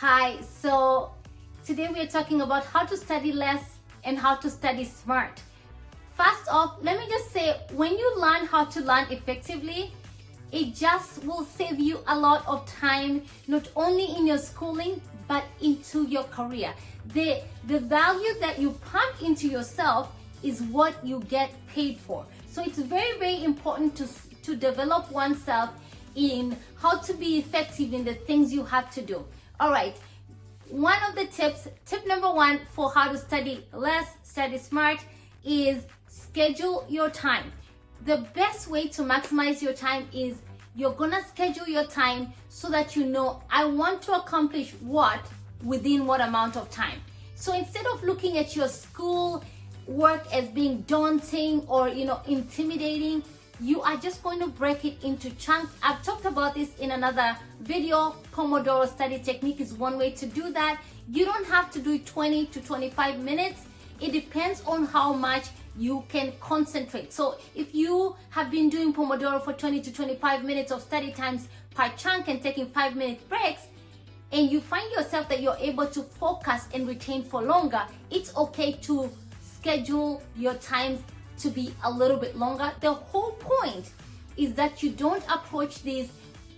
Hi, so today we are talking about how to study less and how to study smart. First off, let me just say, when you learn how to learn effectively, it just will save you a lot of time, not only in your schooling, but into your career. The value that you pump into yourself is what you get paid for. So it's very, very important to develop oneself in how to be effective in the things you have to do. All right, one of the tip number one for how to study less, study smart is schedule your time. The best way to maximize your time is you're gonna schedule your time so that you know, I want to accomplish what within what amount of time. So instead of looking at your school work as being daunting or intimidating, you are just going to break it into chunks. I've talked about this in another video. Commodore study technique is one way to do that. You don't have to do it 20 to 25 minutes. It depends on how much you can concentrate. So if you have been doing Pomodoro for 20 to 25 minutes of study times per chunk and taking 5-minute breaks, and you find yourself that you're able to focus and retain for longer, it's okay to schedule your times to be a little bit longer. The whole point is that you don't approach this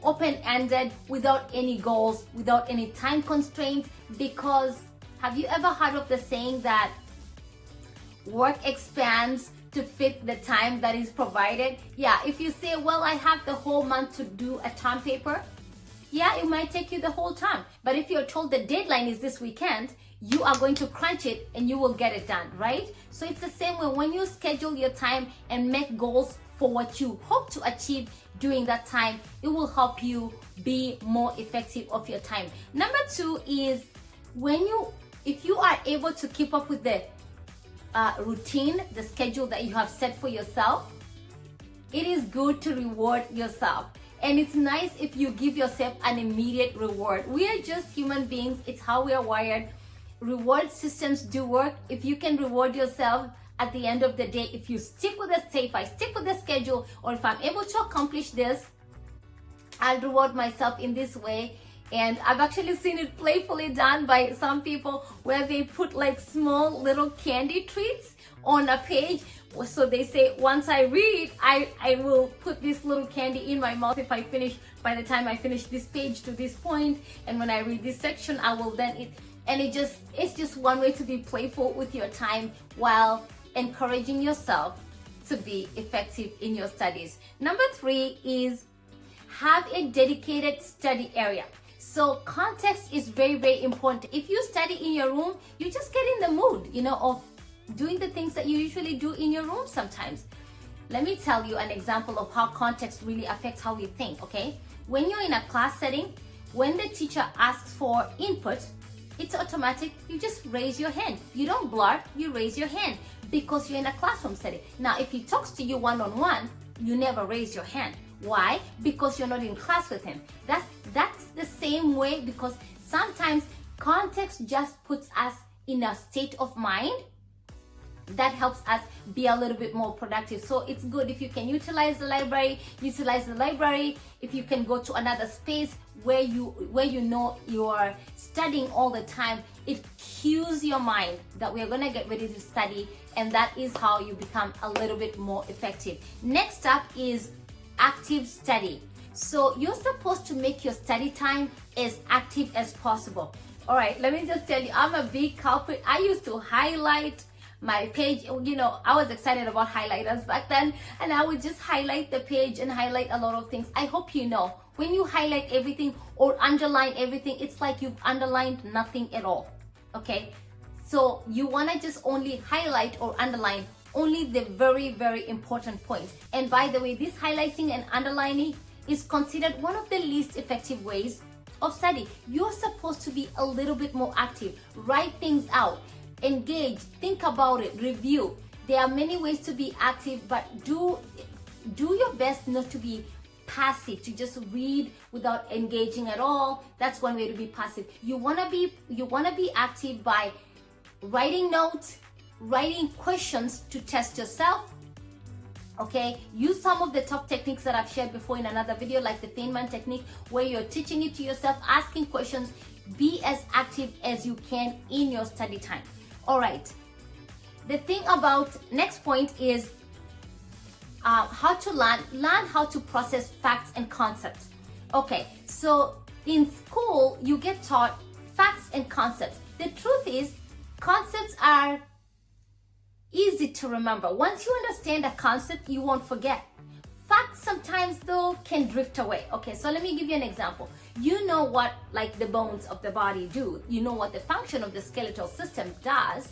open-ended, without any goals, without any time constraints, because have you ever heard of the saying that work expands to fit the time that is provided? Yeah, if you say, well, I have the whole month to do a term paper, yeah, it might take you the whole time. But if you're told the deadline is this weekend, you are going to crunch it and you will get it done, right? So it's the same way when you schedule your time and make goals for what you hope to achieve during that time, it will help you be more effective of your time. Number two is if you are able to keep up with the routine, the schedule that you have set for yourself, it is good to reward yourself. And it's nice if you give yourself an immediate reward. We are just human beings. It's how we are wired. Reward systems do work. If you can reward yourself at the end of the day, if you stick with if I stick with the schedule, or if I'm able to accomplish this, I'll reward myself in this way. And I've actually seen it playfully done by some people where they put like small little candy treats on a page. So they say, once I read, I will put this little candy in my mouth if I finish, by the time I finish this page to this point, and when I read this section, I will then eat. And it's just one way to be playful with your time while encouraging yourself to be effective in your studies. Number three is have a dedicated study area. So context is very, very important. If you study in your room, you just get in the mood, of doing the things that you usually do in your room sometimes. Let me tell you an example of how context really affects how we think, okay? When you're in a class setting, when the teacher asks for input, it's automatic. You just raise your hand. You don't blurt, you raise your hand because you're in a classroom setting. Now, if he talks to you one-on-one, you never raise your hand. Why? Because you're not in class with him. That's the same way, because sometimes context just puts us in a state of mind that helps us be a little bit more productive. So it's good if you can utilize the library. If you can go to another space where you know you are studying all the time, it cues your mind that we are going to get ready to study, and that is how you become a little bit more effective. Next up is active study. So you're supposed to make your study time as active as possible. All right, let me just tell you, I'm a big culprit. I used to highlight my page. I was excited about highlighters back then, and I would just highlight the page and highlight a lot of things. I hope you know, when you highlight everything or underline everything, it's like you've underlined nothing at all, okay? So you want to just only highlight or underline only the very, very important points. And by the way, this highlighting and underlining is considered one of the least effective ways of study. You're supposed to be a little bit more active. Write things out. Engage, think about it, review. There are many ways to be active, but do your best not to be passive, to just read without engaging at all. That's one way to be passive. You want to be active by writing notes, writing questions to test yourself, okay? Use some of the top techniques that I've shared before in another video, like the Feynman technique, where you're teaching it to yourself, asking questions, Be as active as you can in your study time. All right. The thing about next point is how to learn how to process facts and concepts. Okay, so in school you get taught facts and concepts. The truth is, concepts are easy to remember. Once you understand a concept, you won't forget. Facts sometimes though can drift away. Okay, so let me give you an example. You know what like the bones of the body do. You know what the function of the skeletal system does.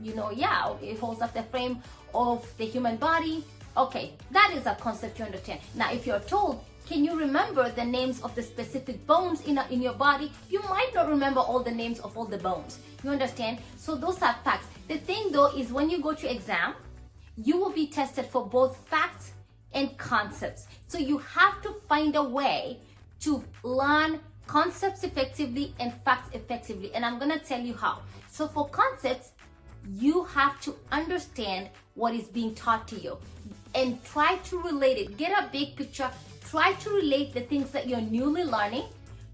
You know, yeah, it holds up the frame of the human body. Okay, that is a concept you understand. Now, if you're told, can you remember the names of the specific bones in your body? You might not remember all the names of all the bones. You understand? So those are facts. The thing though is when you go to exam, you will be tested for both facts and concepts. So you have to find a way to learn concepts effectively and facts effectively. And I'm going to tell you how. So for concepts, you have to understand what is being taught to you and try to relate it. Get a big picture. Try to relate the things that you're newly learning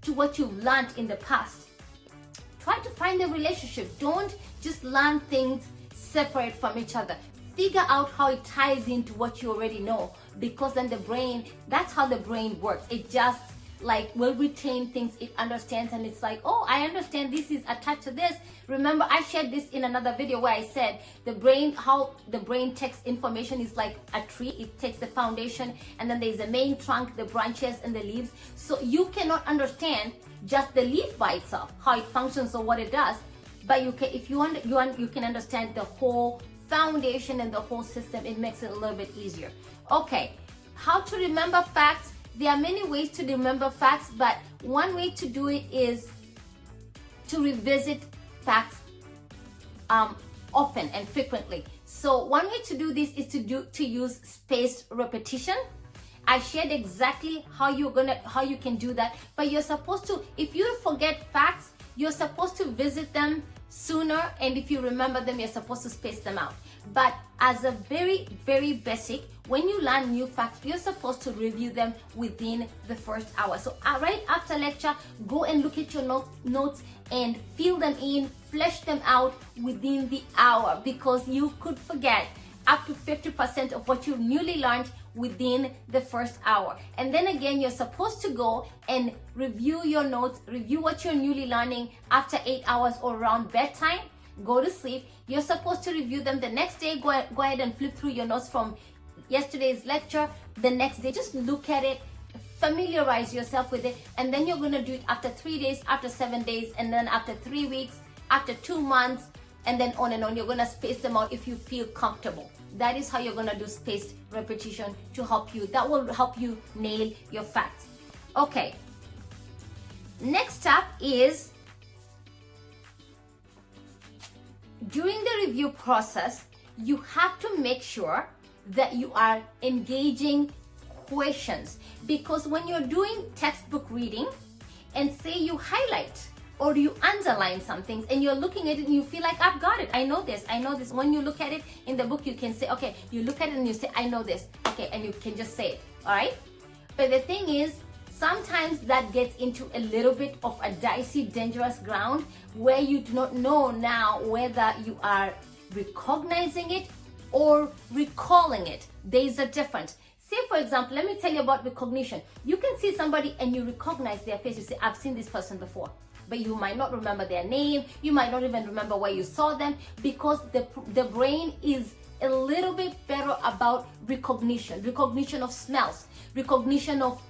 to what you've learned in the past. Try to find the relationship. Don't just learn things separate from each other. Figure out how it ties into what you already know, because then the brain, that's how the brain works. It just like will retain things it understands, and it's like, oh, I understand this is attached to this. Remember, I shared this in another video where I said the brain, how the brain takes information is like a tree. It takes the foundation, and then there's the main trunk, the branches, and the leaves. So you cannot understand just the leaf by itself, how it functions or what it does, but you can, if you can understand the whole foundation and the whole system. It makes it a little bit easier. Okay, how to remember facts. There are many ways to remember facts, but one way to do it is to revisit facts often and frequently. So one way to do this is to use spaced repetition. I shared exactly how you can do that, but you're supposed to, if you forget facts, you're supposed to visit them sooner, and if you remember them, you're supposed to space them out. But as a very, very basic, when you learn new facts, you're supposed to review them within the first hour. So right after lecture, go and look at your notes and fill them in, flesh them out within the hour, because you could forget up to 50% of what you newly learned within the first hour. And then again, you're supposed to go and review your notes, review what you're newly learning after 8 hours or around bedtime. Go to sleep. You're supposed to review them the next day. Go ahead and flip through your notes from yesterday's lecture. The next day, just look at it, familiarize yourself with it, and then you're going to do it after 3 days, after 7 days, and then after 3 weeks, after 2 months, and then on and on. You're going to space them out if you feel comfortable. That is how you're going to do spaced repetition to help you. That will help you nail your facts. Okay. Next up is, during the review process, you have to make sure that you are engaging questions, because when you're doing textbook reading and say you highlight or you underline some things and you're looking at it and you feel like, I've got it, I know this. When you look at it in the book, you can say, okay, you look at it and you say, I know this, okay, and you can just say it, all right? But the thing is, sometimes that gets into a little bit of a dicey, dangerous ground where you do not know now whether you are recognizing it or recalling it. There's a difference. Say, for example, let me tell you about recognition. You can see somebody and you recognize their face. You say, I've seen this person before. But you might not remember their name. You might not even remember where you saw them, because the brain is a little bit better about recognition of smells, recognition of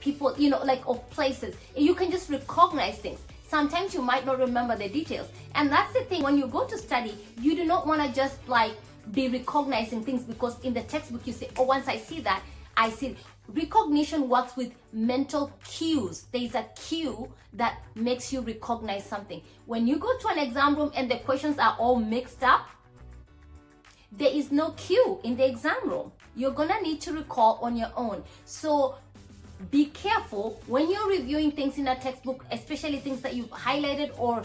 people, like of places. You can just recognize things. Sometimes you might not remember the details. And that's the thing, when you go to study, you do not want to just like be recognizing things, because in the textbook you say, oh, once I see that, I see it. Recognition works with mental cues. There's a cue that makes you recognize something. When you go to an exam room and the questions are all mixed up, there is no cue in the exam room. You're gonna need to recall on your own. So be careful when you're reviewing things in a textbook, especially things that you've highlighted or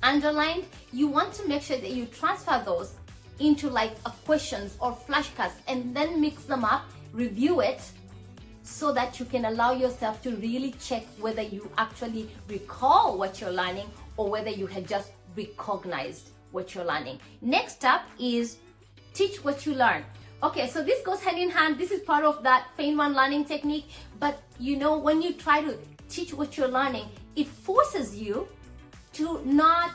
underlined. You want to make sure that you transfer those into like questions or flashcards, and then mix them up, review it, so that you can allow yourself to really check whether you actually recall what you're learning or whether you had just recognized what you're learning. Next up is teach what you learn. Okay, so this goes hand in hand. This is part of that Feynman learning technique. But you know, when you try to teach what you're learning, it forces you to not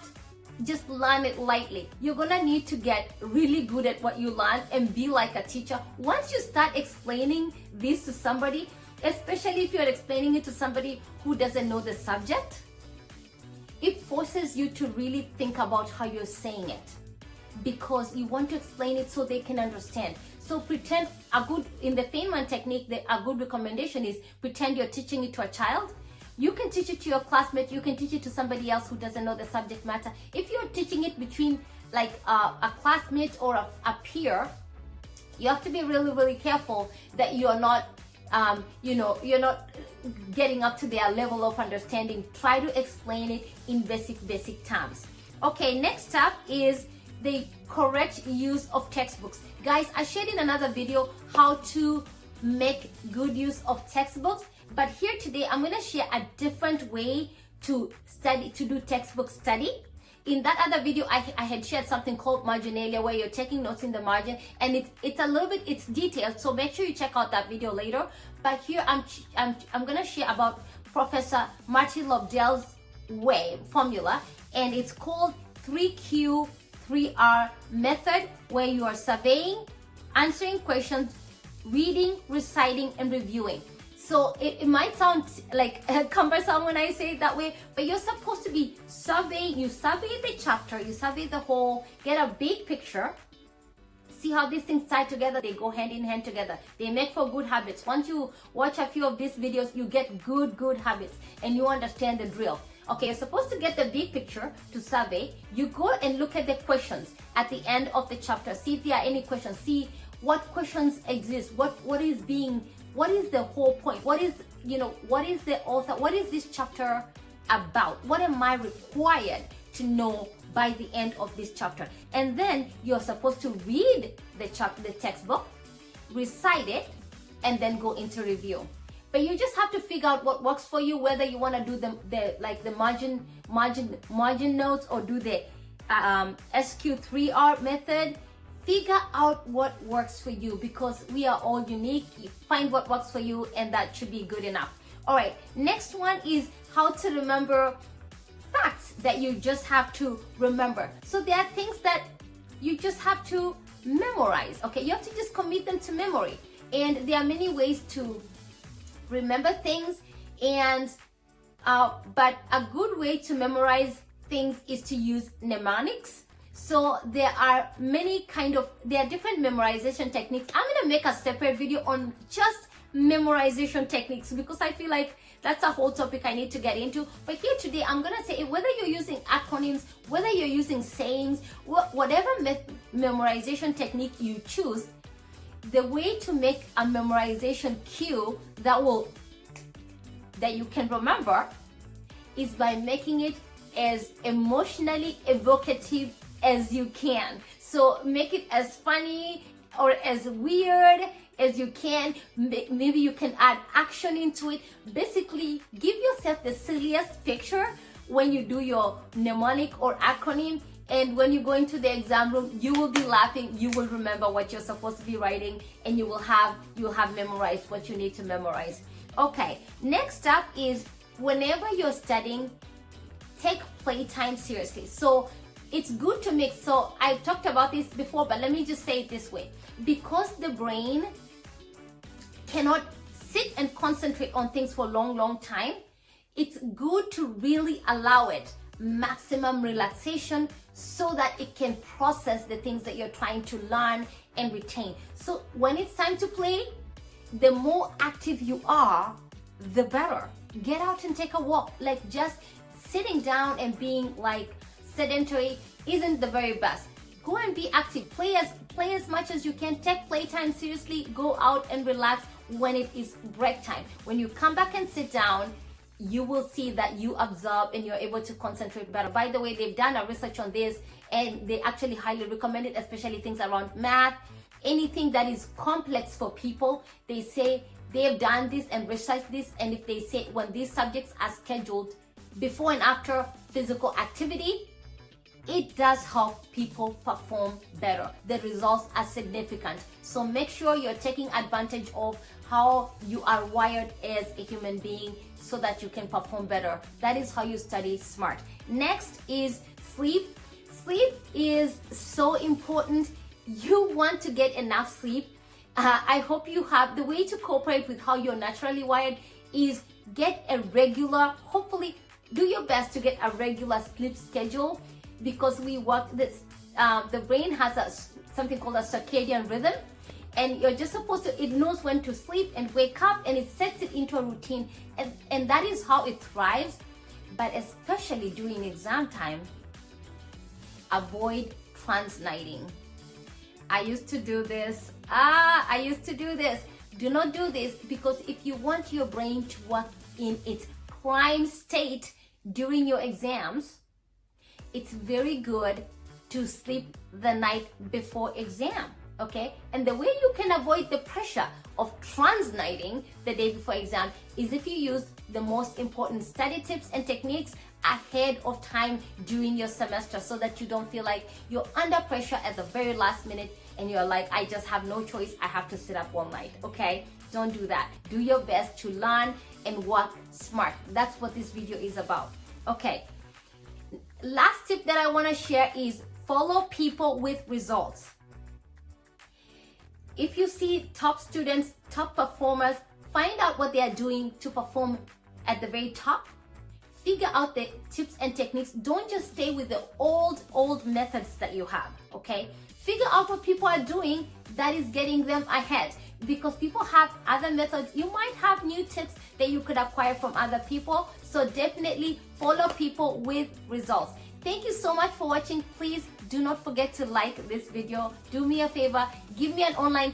just learn it lightly. You're gonna need to get really good at what you learn and be like a teacher. Once you start explaining this to somebody, especially if you're explaining it to somebody who doesn't know the subject, it forces you to really think about how you're saying it, because you want to explain it so they can understand. So pretend in the Feynman technique, a good recommendation is pretend you're teaching it to a child. You can teach it to your classmate, you can teach it to somebody else who doesn't know the subject matter. If you're teaching it between like a classmate or a peer, you have to be really, really careful that you're not you're not getting up to their level of understanding. Try to explain it in basic terms. Okay, next up is the correct use of textbooks. Guys, I shared in another video how to make good use of textbooks, but here today I'm going to share a different way to do textbook study. In that other video, I had shared something called marginalia, where you're taking notes in the margin, and it's detailed, so make sure you check out that video later. But here I'm gonna share about Professor Martin Lobdell's formula, and it's called 3Q 3R method, where you are surveying, answering questions, reading, reciting, and reviewing. So it might sound like cumbersome when I say it that way, but you're supposed to be surveying. You survey the chapter, you survey the whole, get a big picture, see how these things tie together. They go hand in hand together. They make for good habits. Once you watch a few of these videos, you get good habits and you understand the drill. Okay, you're supposed to get the big picture to survey. You go and look at the questions at the end of the chapter. See if there are any questions. See what questions exist. What is the whole point? What is the author? What is this chapter about? What am I required to know by the end of this chapter? And then you're supposed to read the textbook, recite it, and then go into review. But you just have to figure out what works for you, whether you want to do the margin notes or do the SQ3R method. Figure out what works for you, because we are all unique. You find what works for you, and that should be good enough. All right, next one is how to remember facts that you just have to remember. So there are things that you just have to memorize. Okay, you have to just commit them to memory, and there are many ways to remember things, and but a good way to memorize things is to use mnemonics. So there are different memorization techniques. I'm gonna make a separate video on just memorization techniques, because I feel like that's a whole topic I need to get into. But here today, I'm gonna say whether you're using acronyms, whether you're using sayings, whatever memorization technique you choose, the way to make a memorization cue that you can remember is by making it as emotionally evocative as you can. So make it as funny or as weird as you can. Maybe you can add action into it. Basically, give yourself the silliest picture when you do your mnemonic or acronym, and when you go into the exam room, you will be laughing. You will remember what you're supposed to be writing, and you will have memorized what you need to memorize. Okay, next up is whenever you're studying, take playtime seriously. So it's good to mix. So I've talked about this before, but let me just say it this way. Because the brain cannot sit and concentrate on things for a long time, it's good to really allow it maximum relaxation so that it can process the things that you're trying to learn and retain. So when it's time to play, the more active you are, the better. Get out and take a walk. Like, just sitting down and being like sedentary isn't the very best. Go and be active. Play as much as you can. Take playtime seriously. Go out and relax when it is break time. When you come back and sit down, you will see that you absorb and you're able to concentrate better. By the way, they've done a research on this, and they actually highly recommend it, especially things around math, anything that is complex for people. They say they've done this and researched this, and if they say when these subjects are scheduled before and after physical activity, it does help people perform better. The results are significant. So make sure you're taking advantage of how you are wired as a human being so that you can perform better. That is how you study smart. Next is sleep. Sleep is so important. You want to get enough sleep. I hope you have. The way to cooperate with how you're naturally wired is get a regular, hopefully do your best to get a regular sleep schedule, because we work this, the brain has something called a circadian rhythm, and you're just supposed to, it knows when to sleep and wake up, and it sets it into a routine, and that is how it thrives. But especially during exam time, avoid transnighting. I used to do this. Do not do this, because if you want your brain to work in its prime state during your exams, it's very good to sleep the night before exam, okay? And the way you can avoid the pressure of transnighting the day before exam is if you use the most important study tips and techniques ahead of time during your semester, so that you don't feel like you're under pressure at the very last minute and you're like, I just have no choice, I have to sit up all night, okay? Don't do that. Do your best to learn and work smart. That's what this video is about, okay? Last tip that I want to share is follow people with results. If you see top students, top performers, find out what they are doing to perform at the very top. Figure out the tips and techniques. Don't just stay with the old methods that you have, okay? Figure out what people are doing that is getting them ahead, because people have other methods. You might have new tips that you could acquire from other people. So definitely follow people with results. Thank you so much for watching. Please do not forget to like this video. Do me a favor, give me an online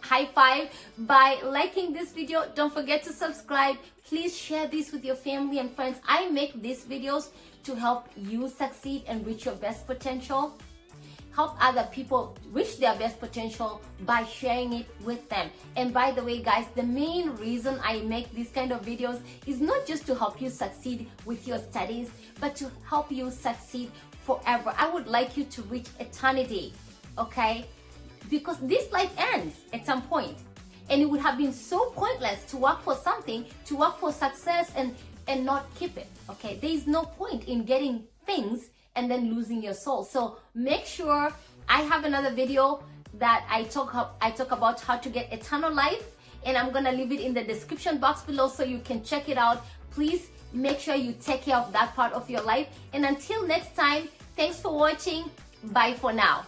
high five by liking this video. Don't forget to subscribe. Please share this with your family and friends. I make these videos to help you succeed and reach your best potential. Help other people reach their best potential by sharing it with them. And by the way, guys, the main reason I make these kind of videos is not just to help you succeed with your studies, but to help you succeed forever. I would like you to reach eternity, okay? Because this life ends at some point, and it would have been so pointless to work for something, to work for success and not keep it, okay? There is no point in getting things and then losing your soul. So make sure, I have another video that I talk about how to get eternal life, and I'm gonna leave it in the description box below so you can check it out. Please make sure you take care of that part of your life. And until next time, thanks for watching. Bye for now.